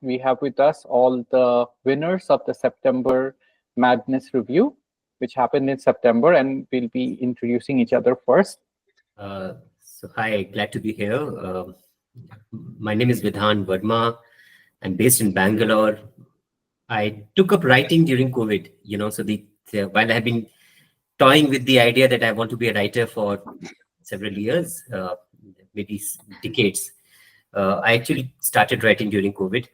we have with us all the winners of the September Madness Review, which happened in September, and we'll be introducing each other first. Hi, glad to be here. My name is Vidhan Verma. I'm based in Bangalore. I took up writing during COVID, while I have been toying with the idea that I want to be a writer for several years, maybe decades. I actually started writing during COVID,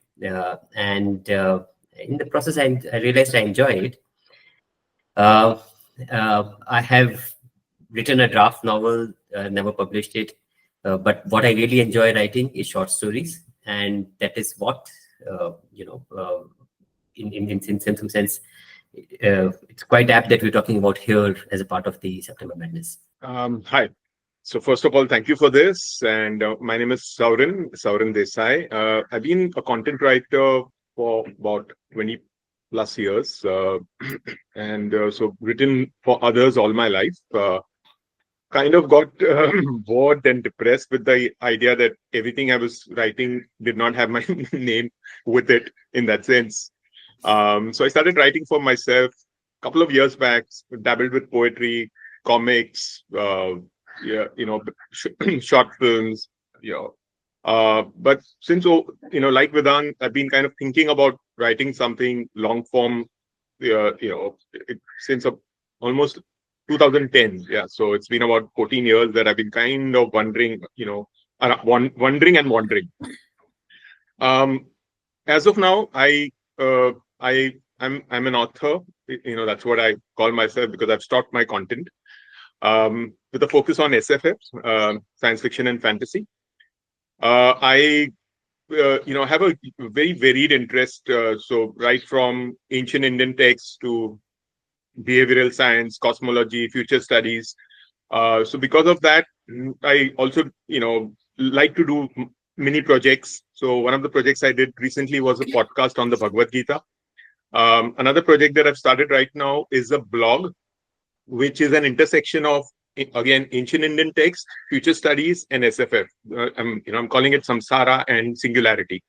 and in the process, I realized I enjoy it. I have written a draft novel, never published it, but what I really enjoy writing is short stories, and that is what in some sense, it's quite apt that we're talking about here as a part of the September Madness. Hi. So first of all, thank you for this. And my name is Saurin Desai. I've been a content writer for about 20 plus years, and so written for others all my life. Kind of got bored and depressed with the idea that everything I was writing did not have my name with it in that sense. So I started writing for myself a couple of years back, dabbled with poetry, comics, short films, but since, like Vedant, I've been kind of thinking about writing something long form, since almost 2010. Yeah. So it's been about 14 years that I've been kind of wondering, wondering and wandering. As of now, I'm an author. That's what I call myself because I've stopped my content with a focus on SFF, science fiction and fantasy. I have a very varied interest. So right from ancient Indian texts to behavioral science, cosmology, future studies. So because of that, I also, like to do mini projects. So one of the projects I did recently was a podcast on the Bhagavad Gita. Another project that I've started right now is a blog, which is an intersection of, again, ancient Indian texts, future studies, and SFF. I'm calling it Samsara and Singularity.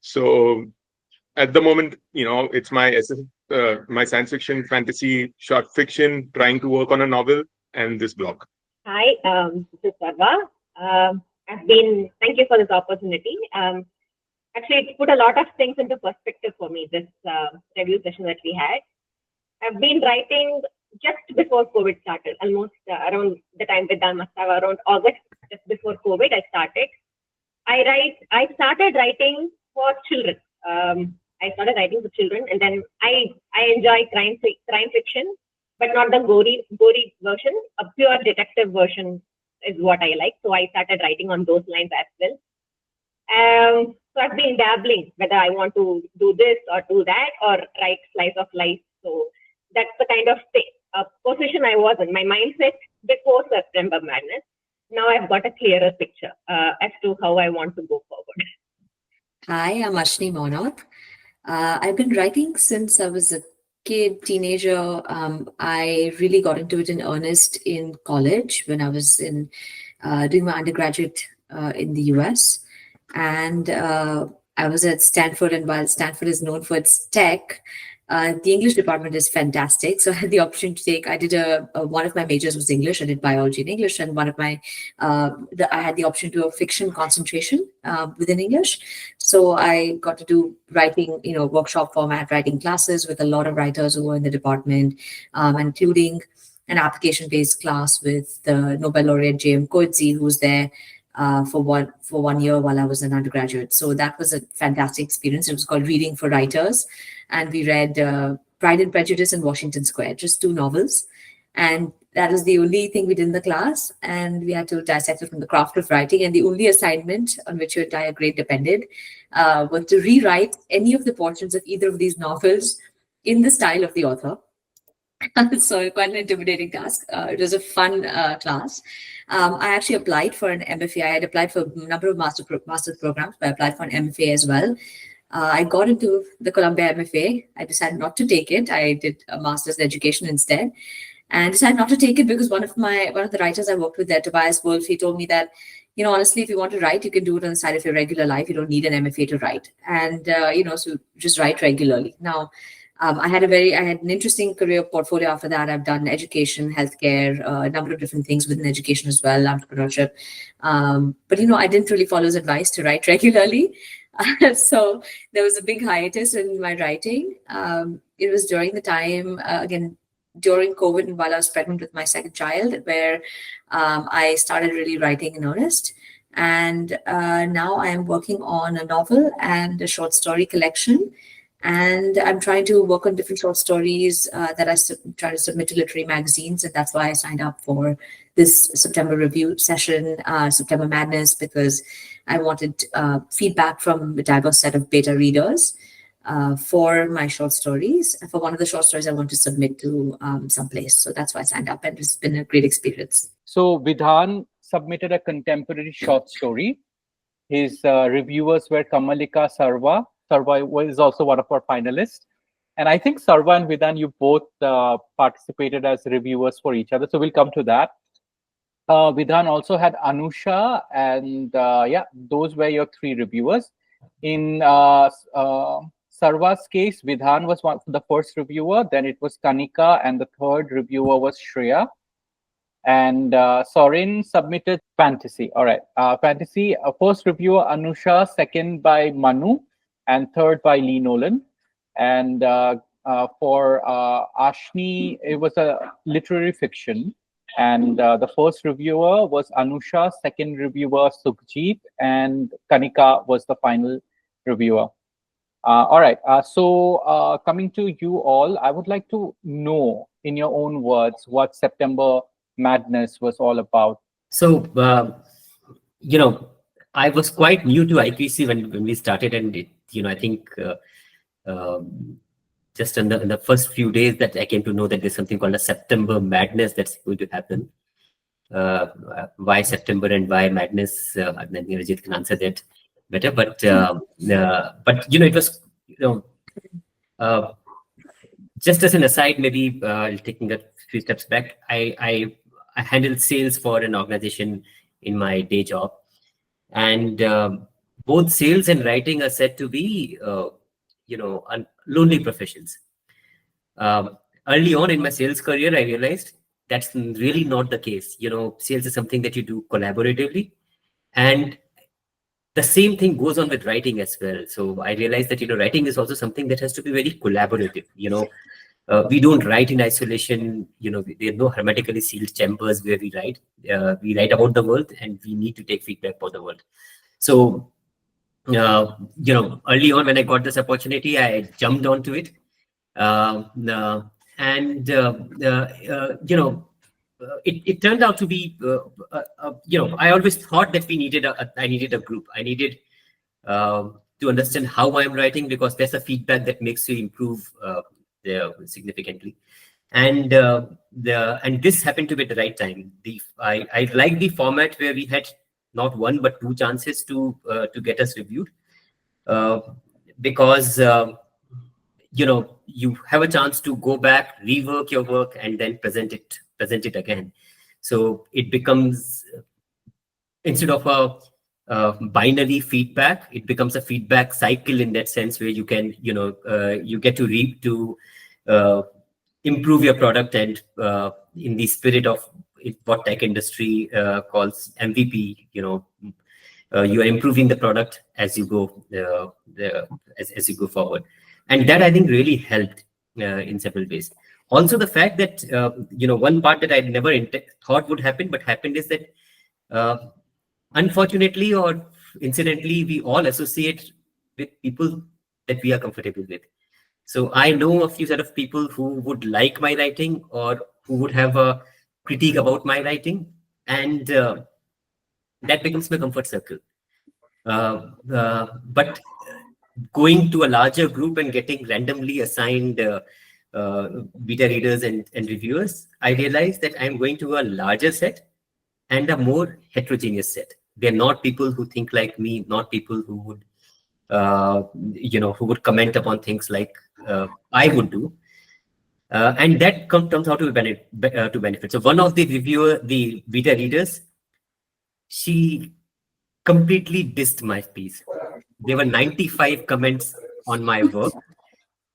So at the moment, it's my SFF, my science fiction, fantasy, short fiction, trying to work on a novel, and this blog. Hi, this is Sarva. Thank you for this opportunity. Actually, it put a lot of things into perspective for me, this review session that we had. I've been writing just before COVID started, almost around the time Vidhan must have around August, just before COVID, I started. I started writing for children. I started writing for children, and then I enjoy crime fiction, but not the gory version. A pure detective version is what I like. So I started writing on those lines as well. So I've been dabbling whether I want to do this or do that or write slice of life. So that's the kind of position I was in. My mindset before September Madness. Now I've got a clearer picture as to how I want to go forward. Hi, I'm Ashni Monath. I've been writing since I was a kid, teenager. I really got into it in earnest in college when I was doing my undergraduate in the US. And I was at Stanford, and while Stanford is known for its tech, the English department is fantastic. So I had the opportunity to take, one of my majors was English. I did biology and English, and one of my, I had the option to do a fiction concentration within English. So I got to do writing, workshop format writing classes with a lot of writers who were in the department, including an application-based class with the Nobel laureate J.M. Coetzee, who was there for 1 year while I was an undergraduate. So that was a fantastic experience. It was called Reading for Writers. And we read Pride and Prejudice and Washington Square, just 2 novels. And that was the only thing we did in the class. And we had to dissect it from the craft of writing. And the only assignment on which your entire grade depended was to rewrite any of the portions of either of these novels in the style of the author. So quite an intimidating task. It was a fun class. I actually applied for an MFA. I had applied for a number of master's programs, but I applied for an MFA as well. I got into the Columbia MFA. I decided not to take it. I did a master's in education instead, and decided not to take it because one of the writers I worked with there, Tobias Wolff, he told me that honestly, if you want to write, you can do it on the side of your regular life. You don't need an MFA to write. And, so just write regularly. Now, I had an interesting career portfolio after that. I've done education, healthcare, a number of different things within education as well, entrepreneurship. But, I didn't really follow his advice to write regularly. So there was a big hiatus in my writing. It was during the time, again, during COVID and while I was pregnant with my second child, where I started really writing in earnest. And now I am working on a novel and a short story collection. And I'm trying to work on different short stories that I try to submit to literary magazines. And that's why I signed up for this September review session, September Madness, because I wanted feedback from a diverse set of beta readers for my short stories. For one of the short stories I want to submit to someplace. So that's why I signed up, and it's been a great experience. So Vidhan submitted a contemporary short story. His reviewers were Kamalika Sarva. Sarva is also one of our finalists. And I think Sarva and Vidhan, you both participated as reviewers for each other. So we'll come to that. Vidhan also had Anusha, and those were your three reviewers. In Sarva's case, Vidhan was the first reviewer, then it was Kanika, and the third reviewer was Shreya. And Sorin submitted fantasy. All right, fantasy. First reviewer Anusha, second by Manu, and third by Lee Nolan. And for Ashni, it was a literary fiction. And the first reviewer was Anusha, second reviewer Sukhjeet, and Kanika was the final reviewer. All right. So coming to you all, I would like to know in your own words what September Madness was all about. So, I was quite new to IQC when we started, and I think just in the first few days that I came to know that there's something called a September Madness that's going to happen. Why September and why Madness? Then Rajit can answer that better. But it was just as an aside, maybe taking a few steps back, I handled sales for an organization in my day job, and both sales and writing are said to be lonely professions. Early on in my sales career, I realized that's really not the case. Sales is something that you do collaboratively, and the same thing goes on with writing as well. So I realized that writing is also something that has to be very collaborative. We don't write in isolation. There are no hermetically sealed chambers where we write. We write about the world, and we need to take feedback for the world. So early on when I got this opportunity, I jumped onto it. It turned out to be, I always thought that I needed a group. I needed to understand how I'm writing, because there's a feedback that makes you improve significantly. And this happened to be at the right time. I like the format where we had not one but two chances to get us reviewed, because you have a chance to go back, rework your work, and then present it again. So it becomes, instead of a binary feedback, it becomes a feedback cycle in that sense, where you can you get to improve your product, and in the spirit of what tech industry calls MVP, you are improving the product as you go as you go forward. And that, I think, really helped in several ways. Also, the fact that one part that I never thought would happen but happened is that unfortunately or incidentally, we all associate with people that we are comfortable with. So I know a few set of people who would like my writing or who would have a critique about my writing, and that becomes my comfort circle. But going to a larger group and getting randomly assigned beta readers and reviewers, I realized that I'm going to a larger set and a more heterogeneous set. They're not people who think like me, not people who would who would comment upon things like I would do, and that comes out to benefit. So one of the beta readers, she completely dissed my piece. There were 95 comments on my work,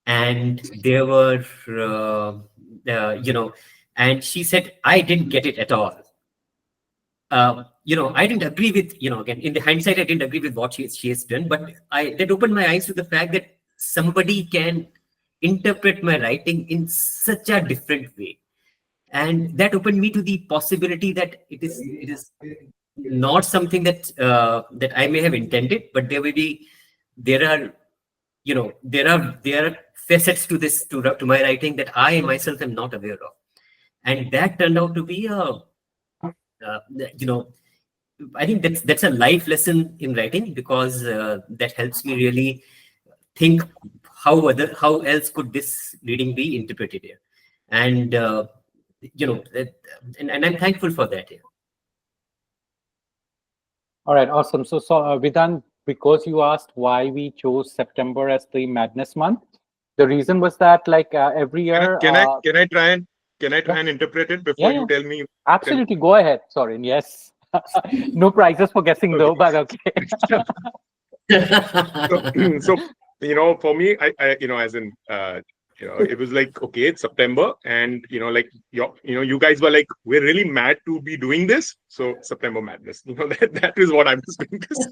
and there were, and she said, I didn't get it at all. I didn't agree with, again, in the hindsight, I didn't agree with what she has done, but that opened my eyes to the fact that somebody can interpret my writing in such a different way. And that opened me to the possibility that it is not something that I may have intended, but there are facets to this, to my writing, that I myself am not aware of. And that turned out to be I think that's a life lesson in writing, because that helps me really think how else could this reading be interpreted here. And and I'm thankful for that. Yeah. All right, awesome. So Vidhan, because you asked why we chose September as the Madness month, the reason was that every year. Can I try and interpret it before you tell me? Absolutely, go ahead, Sorin. Yes, no prizes for guessing though, but okay. So for me, I as in it was like, okay, it's September, and you guys were like, we're really mad to be doing this, so September Madness. That is what I was doing this.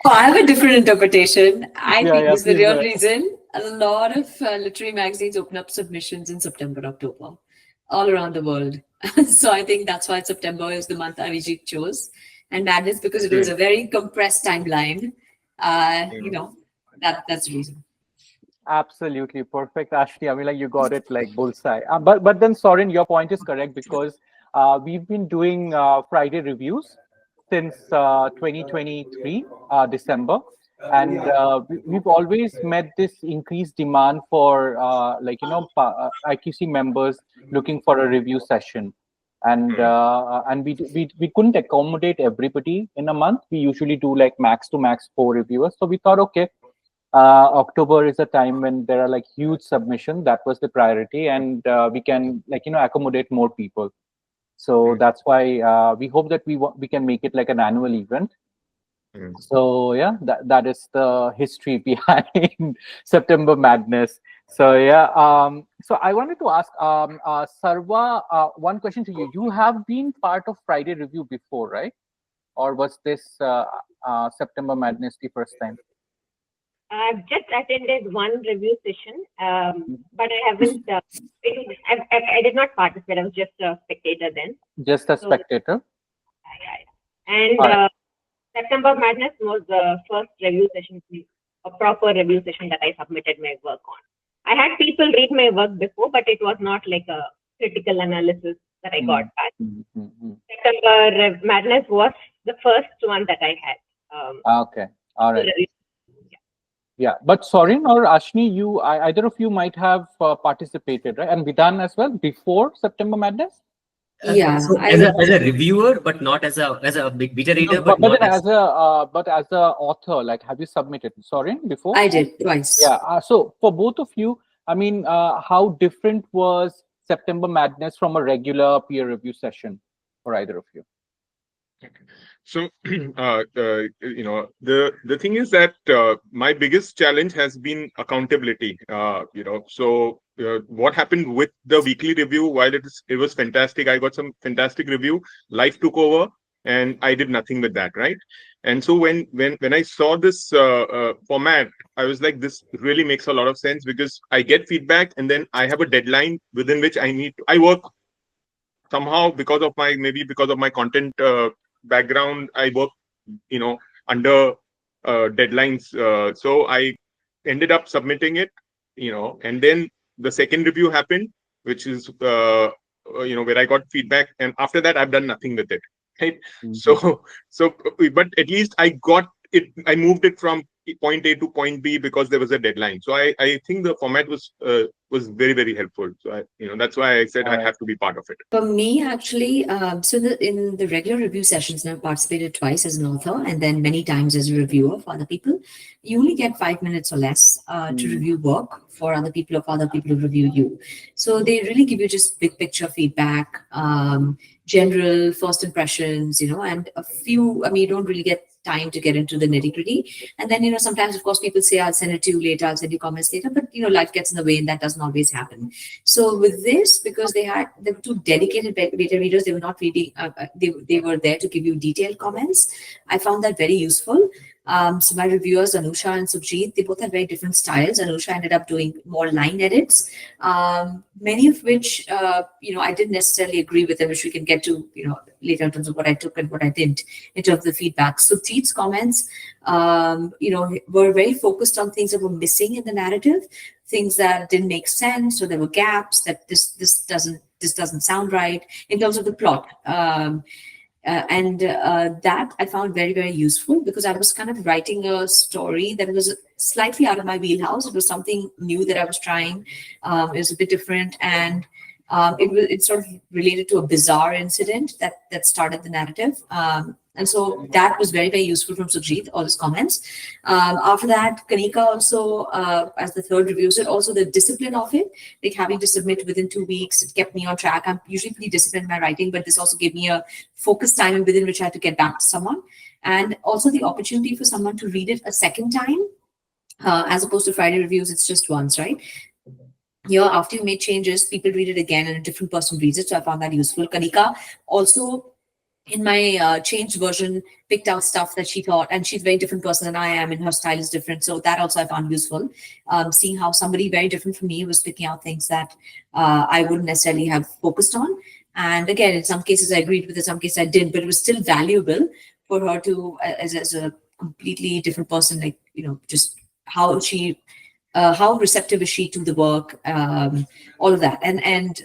I have a different interpretation. I think it's the real please. reason. A lot of literary magazines open up submissions in September, October, all around the world. So I think that's why September is the month Arijit chose, and Madness because it was a very compressed timeline. That's the reason. Absolutely perfect, Ashni. I mean, you got it like bullseye. But then, Sorin, your point is correct, because we've been doing Friday reviews since 2023 December, and we've always met this increased demand for IQC members looking for a review session, and we couldn't accommodate everybody in a month. We usually do max to max 4 reviewers, so we thought, okay, October is a time when there are huge submission. That was the priority, and we can accommodate more people. So that's why we hope that we can make it like an annual event. So yeah, that is the history behind September Madness. So yeah, so I wanted to ask Sarva one question to you. You have been part of Friday Review before, right? Or was this September Madness the first time? I've just attended one review session, but I haven't. I did not participate. I was just a spectator then. Just a spectator. And September Madness was the first review session, a proper review session that I submitted my work on. I had people read my work before, but it was not like a critical analysis that I got back. September Madness was the first one that I had. Okay, all right. Yeah, but Sorin or Ashni, either of you might have participated, right? And Vidhan as well before September Madness. Yeah, so as a reviewer, but not as a big beta reader. But as a author, have you submitted, Sorin, before? I did twice. Yeah. So for both of you, I mean, how different was September Madness from a regular peer review session for either of you? So, the thing is that my biggest challenge has been accountability. So what happened with the weekly review? While it was fantastic, I got some fantastic review. Life took over, and I did nothing with that, right? And so when I saw this format, I was like, this really makes a lot of sense, because I get feedback, and then I have a deadline within which I work somehow because of my content background. I work, under deadlines. So I ended up submitting it, and then the second review happened, which is, where I got feedback, and after that, I've done nothing with it. Right. So, but at least I got it. I moved it from point A to point B because there was a deadline. So I think the format was very, very helpful. So that's why I said I have to be part of it. For me, actually, so in the regular review sessions, I've participated twice as an author and then many times as a reviewer for other people. You only get 5 minutes or less to review work for other people or for other people to review you. So they really give you just big picture feedback, general first impressions, and a few. I mean, you don't really get time to get into the nitty gritty. And then, sometimes, of course, people say, I'll send it to you later, I'll send you comments later, but, life gets in the way and that doesn't always happen. So with this, because they were two dedicated beta readers, they were not reading, they were there to give you detailed comments. I found that very useful. So my reviewers, Anusha and Sujit, they both had very different styles. Anusha ended up doing more line edits, many of which, I didn't necessarily agree with them, which we can get to, later in terms of what I took and what I didn't in terms of the feedback. Sujit's comments, were very focused on things that were missing in the narrative, things that didn't make sense, or there were gaps that this doesn't sound right in terms of the plot. That I found very, very useful, because I was kind of writing a story that was slightly out of my wheelhouse. It was something new that I was trying. It was a bit different, and it sort of related to a bizarre incident that started the narrative. And so that was very, very useful from Sujit, all his comments. After that, Kanika also, as the third review, said also the discipline of it, like having to submit within 2 weeks, it kept me on track. I'm usually pretty disciplined in my writing, but this also gave me a focused time within which I had to get back to someone. And also the opportunity for someone to read it a second time, as opposed to Friday reviews, it's just once, right? After you made changes, people read it again and a different person reads it. So I found that useful. Kanika also, in my changed version, picked out stuff that she thought, and she's a very different person than I am, and her style is different. So that also I found useful. Seeing how somebody very different from me was picking out things that I wouldn't necessarily have focused on. And again, in some cases I agreed with, in some cases I didn't, but it was still valuable for her to, as a completely different person, like, just how receptive is she to the work, all of that. And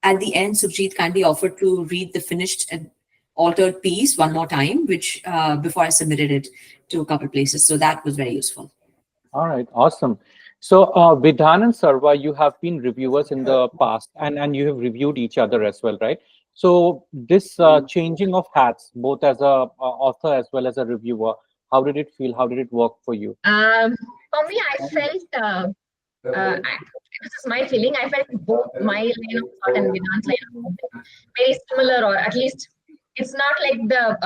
at the end, Sujit kindly offered to read the finished and altered piece one more time, which before I submitted it to a couple places. So that was very useful. All right, awesome. So Vidhan and Sarva, you have been reviewers in the past, and you have reviewed each other as well, right? So this changing of hats, both as a author as well as a reviewer, how did it feel? How did it work for you? For me, I felt, this is my feeling, I felt both my line of thought and Vedant's line of thought very similar, or at least it's not like the,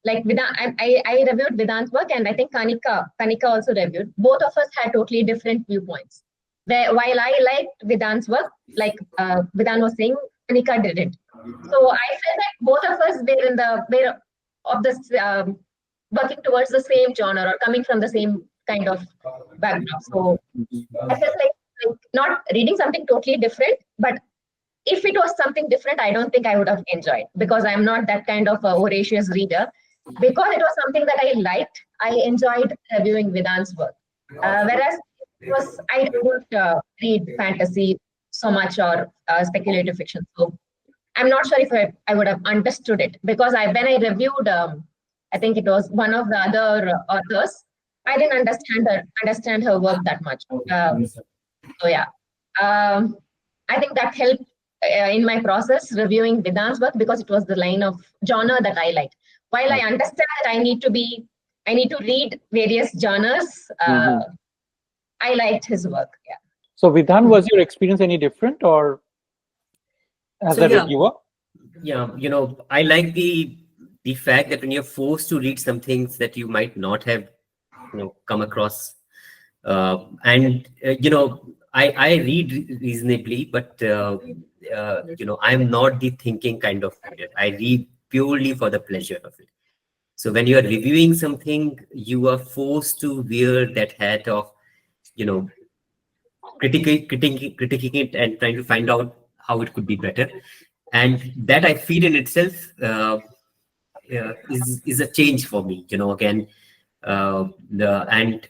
like Vedant, I reviewed Vedant's work, and I think Kanika also reviewed. Both of us had totally different viewpoints. While I liked Vedant's work, like Vedant was saying, Kanika didn't. So I felt like both of us were of this, working towards the same genre or coming from the same kind of background. So I felt like not reading something totally different, but if it was something different, I don't think I would have enjoyed, because I'm not that kind of a voracious reader. Because it was something that I liked, I enjoyed reviewing Vedant's work. Whereas I don't read fantasy so much, or speculative fiction. So I'm not sure if I would have understood it, because when I reviewed, I think it was one of the other authors, I didn't understand her work that much. So yeah, I think that helped in my process reviewing Vedant's work, because it was the line of genre that I liked. While I understand that I need to read various genres, I liked his work. Yeah. So Vidhan, was your experience any different, or as a reviewer? Yeah, I like the fact that when you're forced to read some things that you might not have, come across, and I read reasonably, but I'm not the thinking kind of reader. I read purely for the pleasure of it. So when you are reviewing something, you are forced to wear that hat of, critiquing it and trying to find out how it could be better. And that I feel in itself is a change for me. Again, and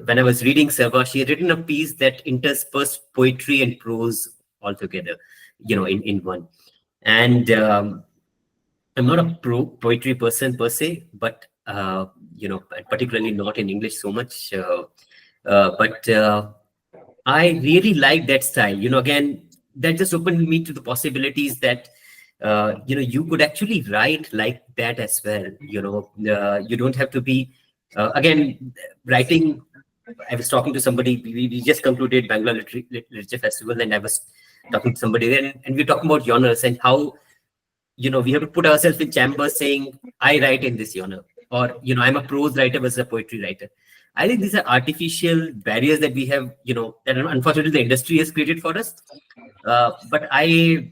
when I was reading Sarva, she had written a piece that interspersed poetry and prose altogether, in one. And I'm not a poetry person per se, but particularly not in English so much. But I really like that style. Again, that just opened me to the possibilities that you could actually write like that as well. You don't have to be again writing. I was talking to somebody. We just concluded Bangalore Literature Festival, and I was talking to somebody there, and we were talking about genres and how we have to put ourselves in chambers saying I write in this genre, or I'm a prose writer versus a poetry writer. I think these are artificial barriers that we have, that unfortunately the industry has created for us. But I,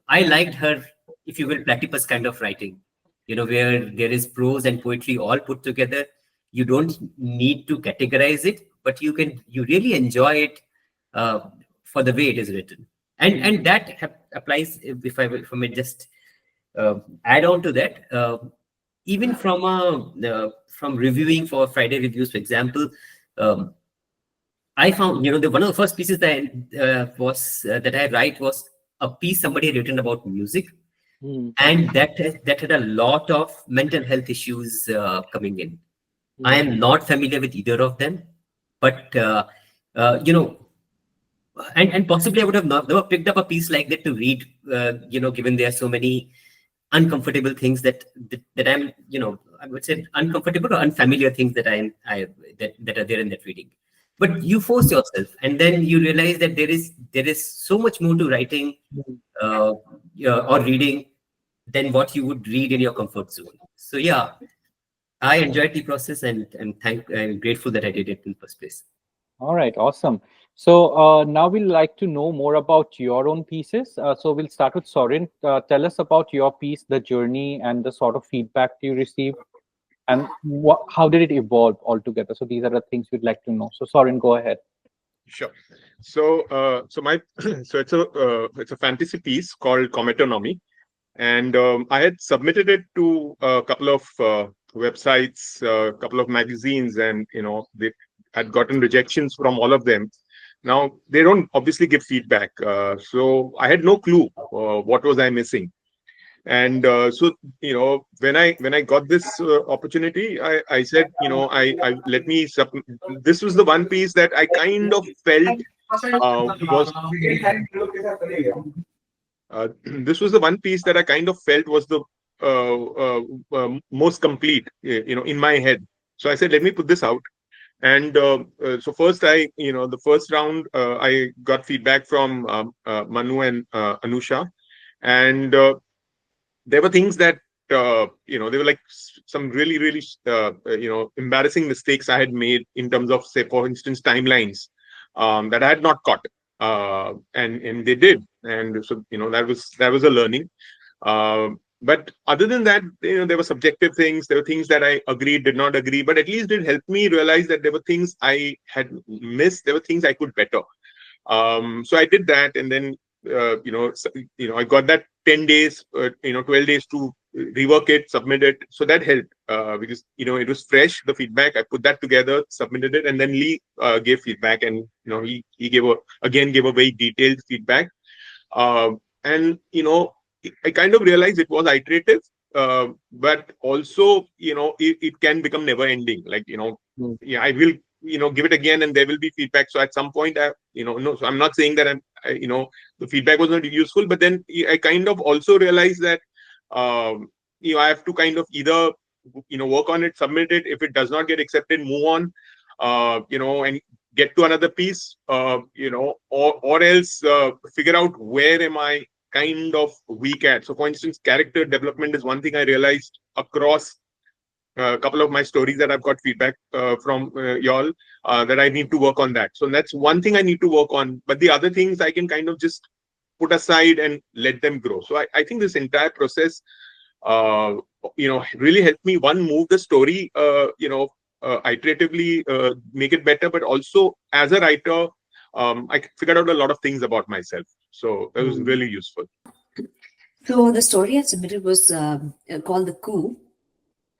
I liked her, if you will, platypus kind of writing, where there is prose and poetry all put together. You don't need to categorize it, but you really enjoy it for the way it is written. And that applies, if I may just add on to that, even from reviewing for Friday reviews, for example, I found, one of the first pieces that that I write was a piece somebody had written about music, and that had a lot of mental health issues coming in. I am not familiar with either of them, but and possibly I would have never picked up a piece like that to read, given there are so many uncomfortable things that I'm, I would say uncomfortable or unfamiliar things that that are there in that reading. But you force yourself, and then you realize that there is so much more to writing or reading than what you would read in your comfort zone. So yeah, I enjoyed the process, and I'm grateful that I did it in the first place. All right, awesome. So now we'd like to know more about your own pieces. So we'll start with Sorin. Tell us about your piece, the journey, and the sort of feedback you received, and how did it evolve altogether? So these are the things we'd like to know. So Sorin, go ahead. Sure. So it's a fantasy piece called Cometonomy, and I had submitted it to a couple of websites, a couple of magazines, and they had gotten rejections from all of them. Now they don't obviously give feedback, so I had no clue what was I missing. And so when I got this opportunity, I said, I let me this was the one piece that I kind of felt was this was the one piece that I kind of felt was the most complete, in my head. So I said, let me put this out. And so first, the first round, I got feedback from Manu and Anusha, and there were things that they were like some really, really embarrassing mistakes I had made in terms of, say, for instance, timelines that I had not caught, and they did, and so that was a learning. But other than that, there were subjective things. There were things that I agreed, did not agree, but at least it helped me realize that there were things I had missed. There were things I could better. So I did that, and then I got that 10 days, 12 days to rework it, submit it. So that helped because it was fresh, the feedback. I put that together, submitted it, and then Lee gave feedback, and he gave a very detailed feedback. And I kind of realized it was iterative, but also it can become never ending. Like yeah, I will give it again, and there will be feedback. So at some point, no. So I'm not saying that the feedback was not useful, but then I kind of also realized that I have to kind of either work on it, submit it. If it does not get accepted, move on. And get to another piece. Or else figure out where am I kind of weak at. So for instance, character development is one thing I realized across a couple of my stories that I've got feedback from y'all that I need to work on that. So that's one thing I need to work on. But the other things I can kind of just put aside and let them grow. So I think this entire process, really helped me, one, move the story, iteratively make it better, but also as a writer, I figured out a lot of things about myself. So that was really useful. So the story I submitted was called The Coup.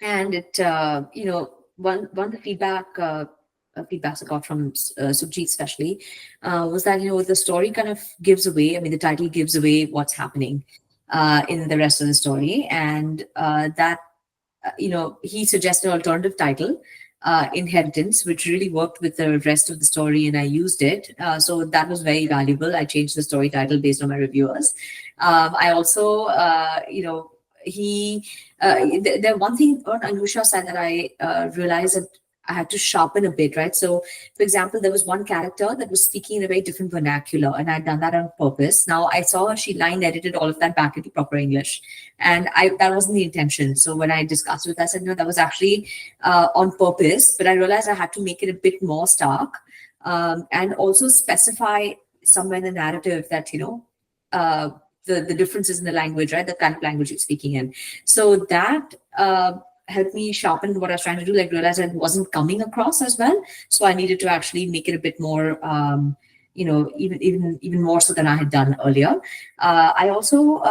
And it, one of the feedbacks I got from Sukhjit especially was that, the story kind of gives away, the title gives away what's happening in the rest of the story. And that, he suggested an alternative title, Inheritance, which really worked with the rest of the story, and I used it. So that was very valuable. I changed the story title based on my reviewers. I also, the one thing on Anusha said that I realized that I had to sharpen a bit, right? So, for example, there was one character that was speaking in a very different vernacular, and I'd done that on purpose. Now I saw her, she line edited all of that back into proper English, and that wasn't the intention. So when I discussed with her, I said, no, that was actually on purpose, but I realized I had to make it a bit more stark, and also specify somewhere in the narrative that, the differences in the language, right? The kind of language you're speaking in. So that helped me sharpen what I was trying to do, like realize I wasn't coming across as well. So I needed to actually make it a bit more, even more so than I had done earlier. I also,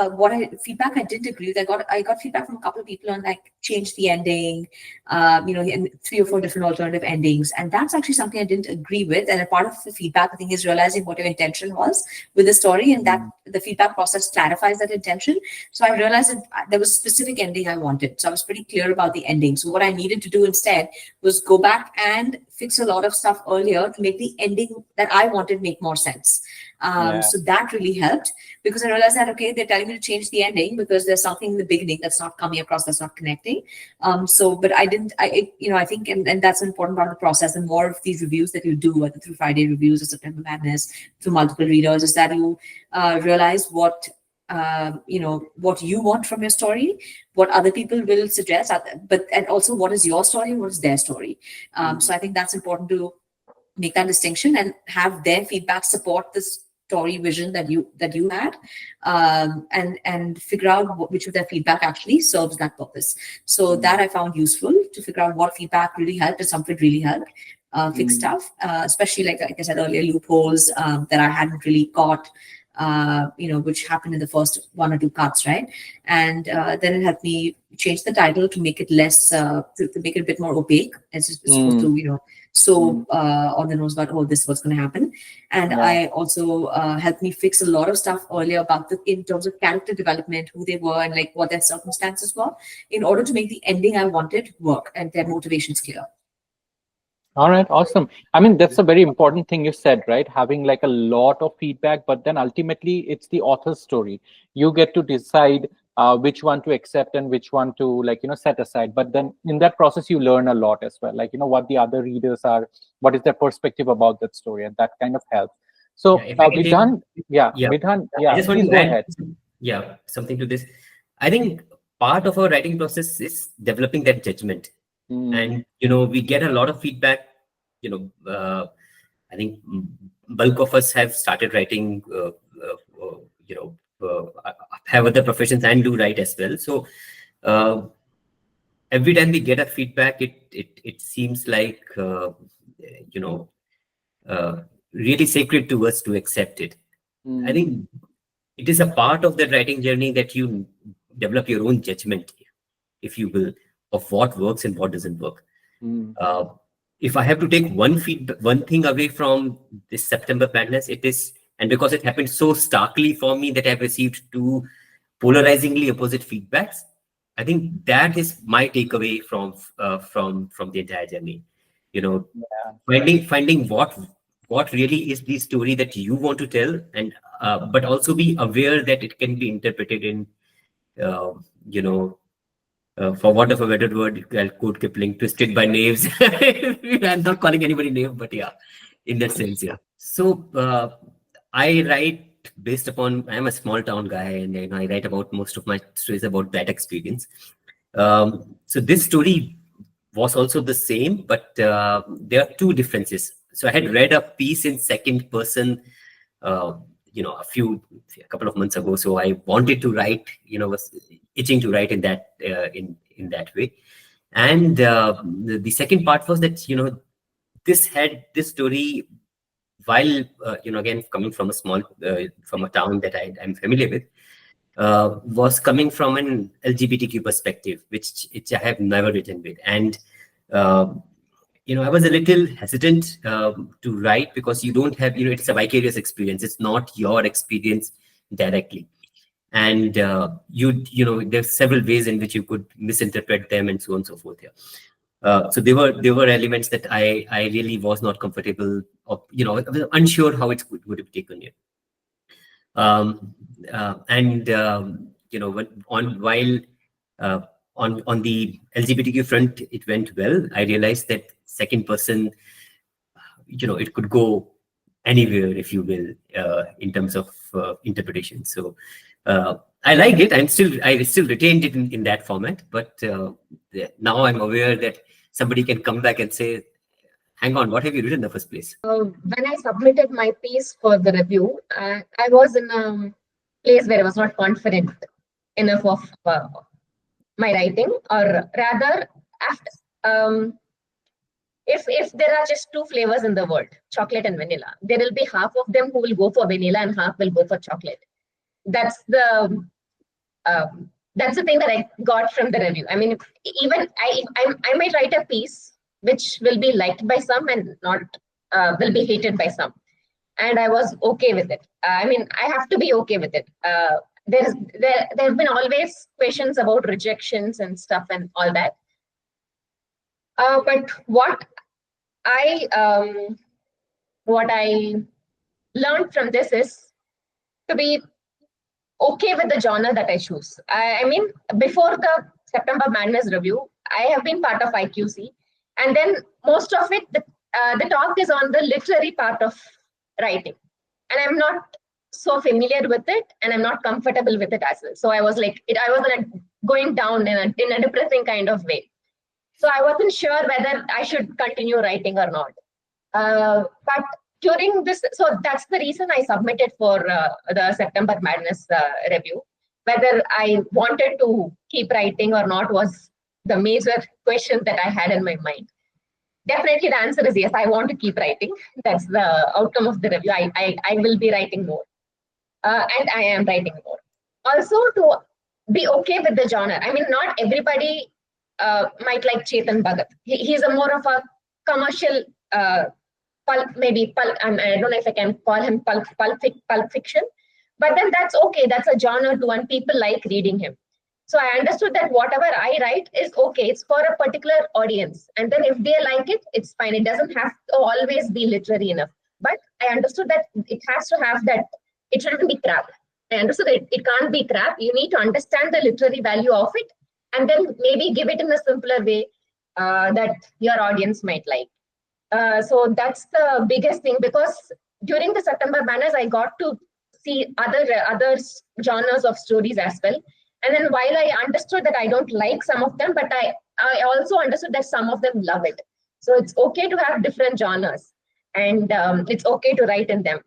feedback I didn't agree with. I got feedback from a couple of people on like change the ending, and 3 or 4 different alternative endings. And that's actually something I didn't agree with. And a part of the feedback, I think, is realizing what your intention was with the story, and that the feedback process clarifies that intention. So I realized that there was a specific ending I wanted. So I was pretty clear about the ending. So what I needed to do instead was go back and fix a lot of stuff earlier to make the ending that I wanted make more sense. So that really helped, because I realized that, okay, they're telling me to change the ending because there's something in the beginning that's not coming across, that's not connecting. But I think, and that's an important part of the process. And more of these reviews that you do, whether through Friday reviews or September Madness, through multiple readers, is that you realize what you want from your story, what other people will suggest, and also what is your story and what is their story. So I think that's important to make that distinction and have their feedback support this story vision that you had, and figure out which of their feedback actually serves that purpose. So that I found useful to figure out what feedback really helped and some of it really helped fix stuff, especially like I said earlier, loopholes that I hadn't really caught, which happened in the first 1 or 2 cuts, right? And then it helped me change the title to make it less, to make it a bit more opaque. It's supposed to, on the nose about, oh, this is what's going to happen. And I also helped me fix a lot of stuff earlier about in terms of character development, who they were and like what their circumstances were, in order to make the ending I wanted work and their motivations clear. All right, awesome. I mean, that's a very important thing you said, right? Having like a lot of feedback, but then ultimately it's the author's story. You get to decide which one to accept and which one to set aside. But then in that process, you learn a lot as well, like, what the other readers are, what is their perspective about that story, and that kind of helps. So Vidhan, I just want please to go add, ahead. Something to this. I think part of our writing process is developing that judgment. And, we get a lot of feedback. I think bulk of us have started writing, have other professions and do write as well. So every time we get a feedback, it seems like, really sacred to us to accept it. I think it is a part of the writing journey that you develop your own judgment, if you will, of what works and what doesn't work. If I have to take one thing away from this September Madness, it is, and because it happened so starkly for me that I've received 2 polarizingly opposite feedbacks, I think that is my takeaway from the entire journey. Finding what really is the story that you want to tell, and but also be aware that it can be interpreted in, for want of a better word, I'll quote Kipling, twisted by knaves. I'm not calling anybody knave, but yeah, in that sense, yeah. So I write based upon, I'm a small town guy, and I write about most of my stories about that experience. So this story was also the same, but there are 2 differences. So I had read a piece in second person, a couple of months ago. So I wanted to write, was itching to write in that in that way. And the second part was that this story, while again coming from from a town that I'm familiar with, was coming from an LGBTQ perspective, which I have never written with. And I was a little hesitant to write, because you don't have, it's a vicarious experience. It's not your experience directly. And there's several ways in which you could misinterpret them and so on and so forth here. So there were elements that I really was not comfortable, or I was unsure how it would have taken here. on the LGBTQ front, it went well. I realized that second person, it could go anywhere, if you will, in terms of interpretation. So I like it. I still retained it in that format, but now I'm aware that somebody can come back and say, hang on, what have you written in the first place? When I submitted my piece for the review, I was in a place where I was not confident enough of my writing, or rather, after if there are just two flavors in the world, chocolate and vanilla, there will be half of them who will go for vanilla and half will go for chocolate. That's the thing that I got from the review. I mean, even I might write a piece which will be liked by some and not will be hated by some, and I was okay with it. I mean, I have to be okay with it. There have been always questions about rejections and stuff and all that. But what I learned from this is to be okay with the genre that I choose. I mean, before the September Madness review, I have been part of IQC, and then most of it, the talk is on the literary part of writing, and I'm not so familiar with it, and I'm not comfortable with it as well. So I was like, I was going down in a depressing kind of way. So I wasn't sure whether I should continue writing or not. But during this, so that's the reason I submitted for the September Madness review. Whether I wanted to keep writing or not was the major question that I had in my mind. Definitely the answer is yes, I want to keep writing. That's the outcome of the review. I will be writing more. And I am writing more. Also, to be okay with the genre. I mean, not everybody might like Chetan Bhagat. He's a more of a commercial pulp, maybe pulp. I don't know if I can call him pulp fiction, but then that's okay. That's a genre too, and people like reading him. So I understood that whatever I write is okay. It's for a particular audience, and then if they like it, it's fine. It doesn't have to always be literary enough. But I understood that it has to have that. It shouldn't be crap. I understood that it can't be crap. You need to understand the literary value of it, and then maybe give it in a simpler way that your audience might like. So that's the biggest thing, because during the September Madness, I got to see other genres of stories as well. And then while I understood that I don't like some of them, but I also understood that some of them love it. So it's okay to have different genres, and it's okay to write in them.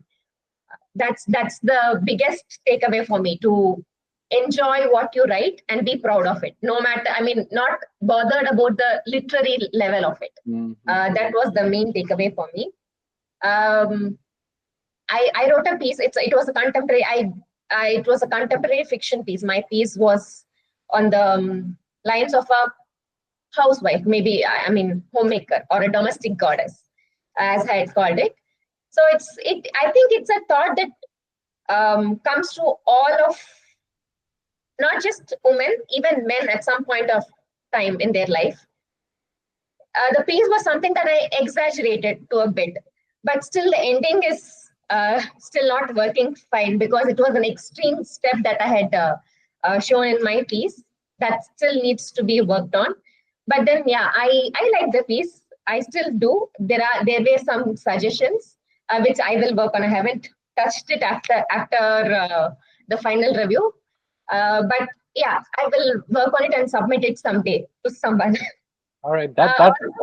That's the biggest takeaway for me, to enjoy what you write and be proud of it. No matter, I mean, not bothered about the literary level of it. That was the main takeaway for me. I wrote a piece. It was a contemporary. It was a contemporary fiction piece. My piece was on the lines of a housewife, maybe, I mean, homemaker or a domestic goddess, as I had called it. So I think it's a thought that comes to all of, not just women, even men at some point of time in their life. The piece was something that I exaggerated to a bit, but still the ending is still not working fine, because it was an extreme step that I had shown in my piece that still needs to be worked on. But then, yeah, I like the piece. I still do. There were some suggestions which I will work on. I haven't touched it after the final review. But yeah, I will work on it and submit it someday to someone. All right. Also,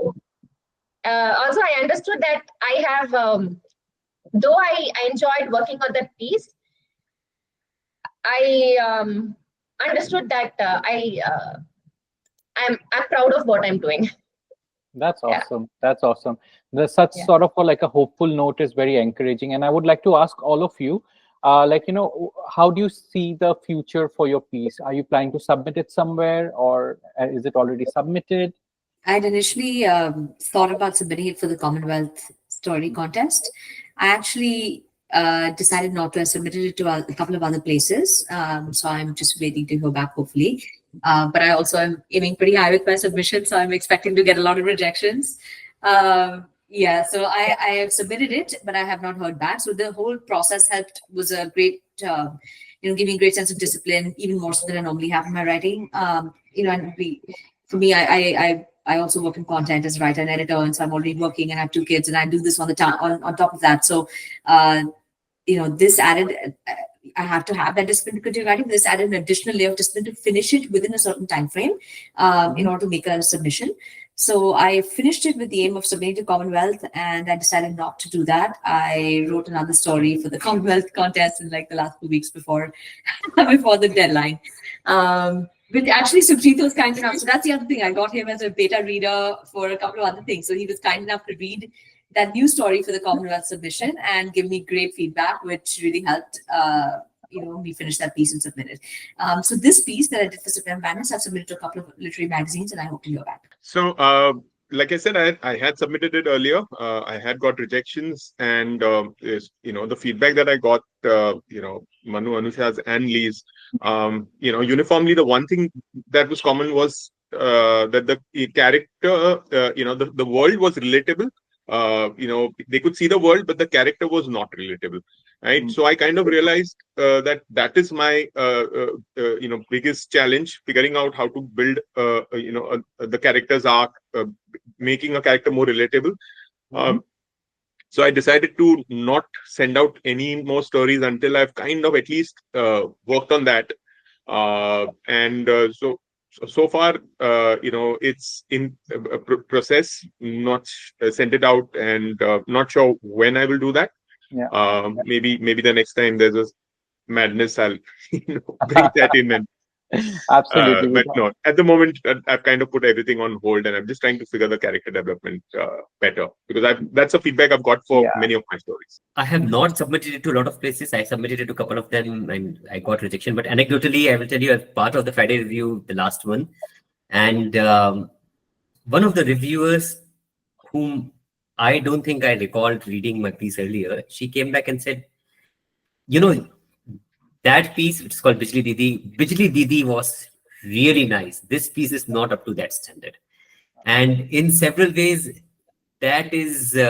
I understood that I have, though I enjoyed working on that piece, I understood that I'm proud of what I'm doing. That's awesome. That's awesome. There's such sort of like a hopeful note is very encouraging. And I would like to ask all of you, how do you see the future for your piece? Are you planning to submit it somewhere, or is it already submitted? I'd initially thought about submitting it for the Commonwealth Story Contest. I actually decided not to. I submitted it to a couple of other places. So I'm just waiting to hear back, hopefully. But I also am aiming pretty high with my submission, so I'm expecting to get a lot of rejections. So I have submitted it, but I have not heard back. So the whole process was a great give me a great sense of discipline, even more so than I normally have in my writing. And for me, I also work in content as a writer and editor, and so I'm already working, and I have 2 kids, and I do this on top of that. So, this added. I have to have that discipline to continue writing. This added an additional layer of discipline to finish it within a certain time frame in order to make a submission. So I finished it with the aim of submitting to Commonwealth, and I decided not to do that. I wrote another story for the Commonwealth contest in like the last 2 weeks before the deadline. But actually, Sukrito was kind enough. So that's the other thing. I got him as a beta reader for a couple of other things. So he was kind enough to read that new story for the Commonwealth submission and give me great feedback, which really helped me finish that piece and submit it. So this piece that I did for September Madness, I've submitted to a couple of literary magazines, and I hope to hear back. So, like I said, I had submitted it earlier. I had got rejections, and the feedback that I got, Manu, Anusha's, and Lee's, uniformly, the one thing that was common was that the character, the world was relatable. They could see the world, but the character was not relatable, right? So I kind of realized that is my biggest challenge, figuring out how to build the character's arc, making a character more relatable. So I decided to not send out any more stories until I've kind of at least worked on that. So far, it's in process, not sent it out, and not sure when I will do that. Yeah. Maybe the next time there's a madness, I'll bring that in. And Absolutely. but no, at the moment, I've kind of put everything on hold, and I'm just trying to figure the character development better, because that's a feedback I've got for many of my stories. I have not submitted it to a lot of places. I submitted it to a couple of them and I got rejection. But anecdotally, I will tell you, as part of the Friday review, the last one, and one of the reviewers, whom I don't think I recalled reading my piece earlier, she came back and said, that piece, which is called Bijli Didi was really nice. This piece is not up to that standard. And in several ways, that is, we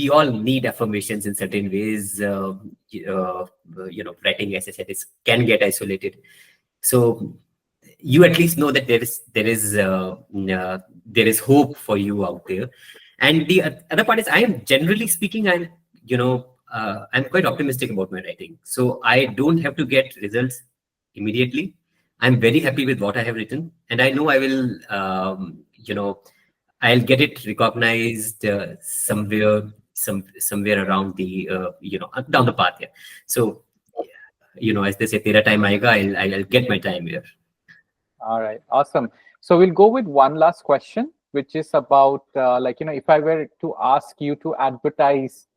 all need affirmations in certain ways. Writing, as I said, can get isolated. So you at least know that there is hope for you out there. And the other part is, I am generally speaking, I'm quite optimistic about my writing. So I don't have to get results immediately. I'm very happy with what I have written, and I know I will, I'll get it recognized somewhere around the, down the path here. So, as they say, tera time aayega, I'll get my time here. All right, awesome. So we'll go with one last question, which is about, if I were to ask you to advertise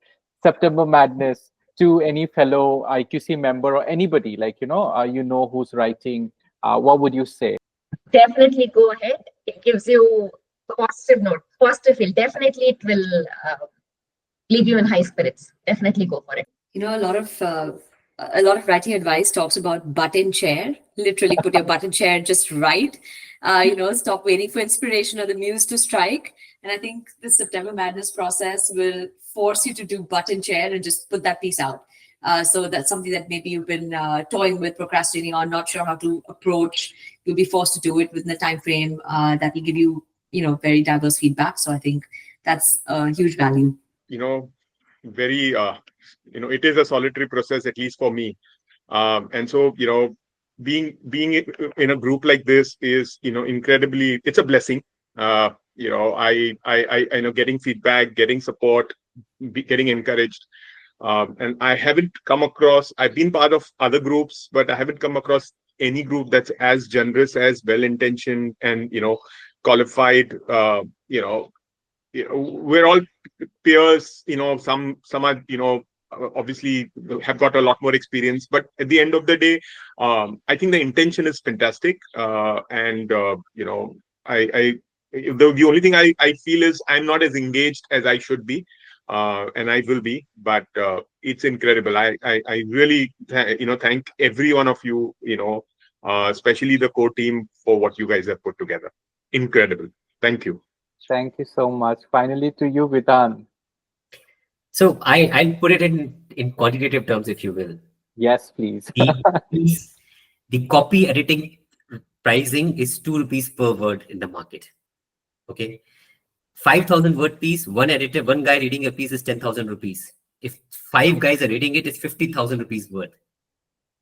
September Madness to any fellow IQC member or anybody, who's writing, what would you say? Definitely go ahead. It gives you a positive note, positive feel. Definitely it will leave you in high spirits. Definitely go for it. A lot of writing advice talks about butt in chair. Literally put your butt in chair and just write. Stop waiting for inspiration or the muse to strike. And I think the September Madness process will force you to do butt in chair and just put that piece out. So that's something that maybe you've been toying with, procrastinating on, not sure how to approach. You'll be forced to do it within a time frame that will give you, very diverse feedback. So I think that's a huge value. Very, it is a solitary process, at least for me. And so, being in a group like this is, incredibly, it's a blessing. I know getting feedback, getting support, getting encouraged. And I haven't come across, I've been part of other groups, but I haven't come across any group that's as generous, as well-intentioned, and, qualified. We're all peers, some are, obviously have got a lot more experience, but at the end of the day, I think the intention is fantastic. The only thing I feel is I'm not as engaged as I should be, and I will be, but it's incredible. I really thank every one of you, especially the core team, for what you guys have put together. Incredible. Thank you. Thank you so much. Finally to you, Vidhan. So I'll put it in in quantitative terms, if you will. Yes, please. The copy editing pricing is 2 rupees per word in the market. Okay. 5,000 word piece, one editor, one guy reading a piece is 10,000 rupees. If 5 guys are reading it, it's 50,000 rupees worth.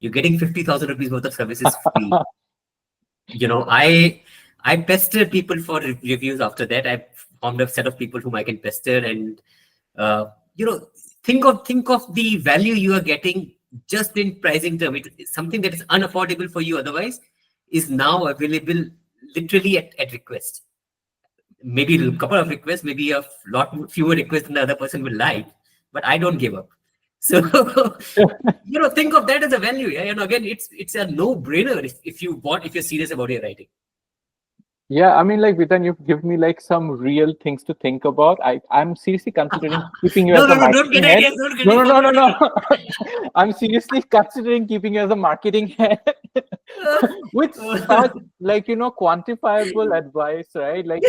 You're getting 50,000 rupees worth of services free. I pestered people for reviews after that. I formed a set of people whom I can pester, and think of the value you are getting just in pricing term. It's something that is unaffordable for you otherwise is now available literally at request. Maybe a couple of requests, maybe a lot fewer requests than the other person will like, but I don't give up. So think of that as a value. Yeah, again, it's a no-brainer if you're serious about your writing. Yeah, I mean, like, Vidhan, you've given me like some real things to think about. I'm seriously considering keeping you as a marketing head. No. I'm seriously considering keeping you as a marketing head with such quantifiable advice, right? Like,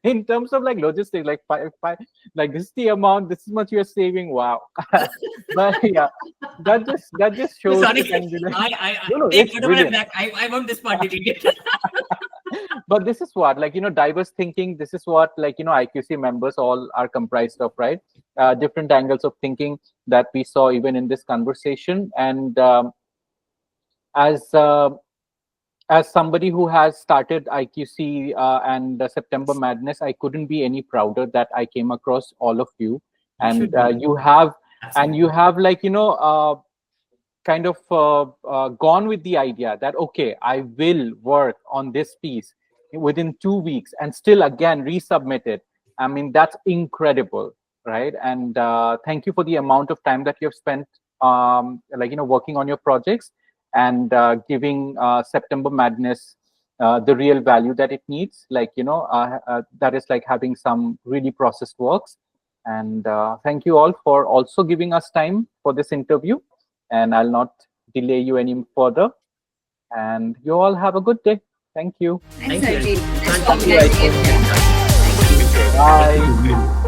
in terms of like logistics, like five, like this is the amount, this is much you're saving. Wow. But yeah, that just shows. Sorry, it's brilliant. I want this part deleted. But this is what, diverse thinking. This is what, IQC members all are comprised of, right? Different angles of thinking that we saw even in this conversation. And as somebody who has started IQC and September Madness, I couldn't be any prouder that I came across all of you. And you have kind of gone with the idea that, okay, I will work on this piece within 2 weeks and still again resubmit it. I mean, that's incredible, right? And thank you for the amount of time that you've spent working on your projects and giving September Madness the real value that it needs, that is like having some really processed works. And thank you all for also giving us time for this interview. And I'll not delay you any further. And you all have a good day. Thank you. Thanks, Arjit. Bye.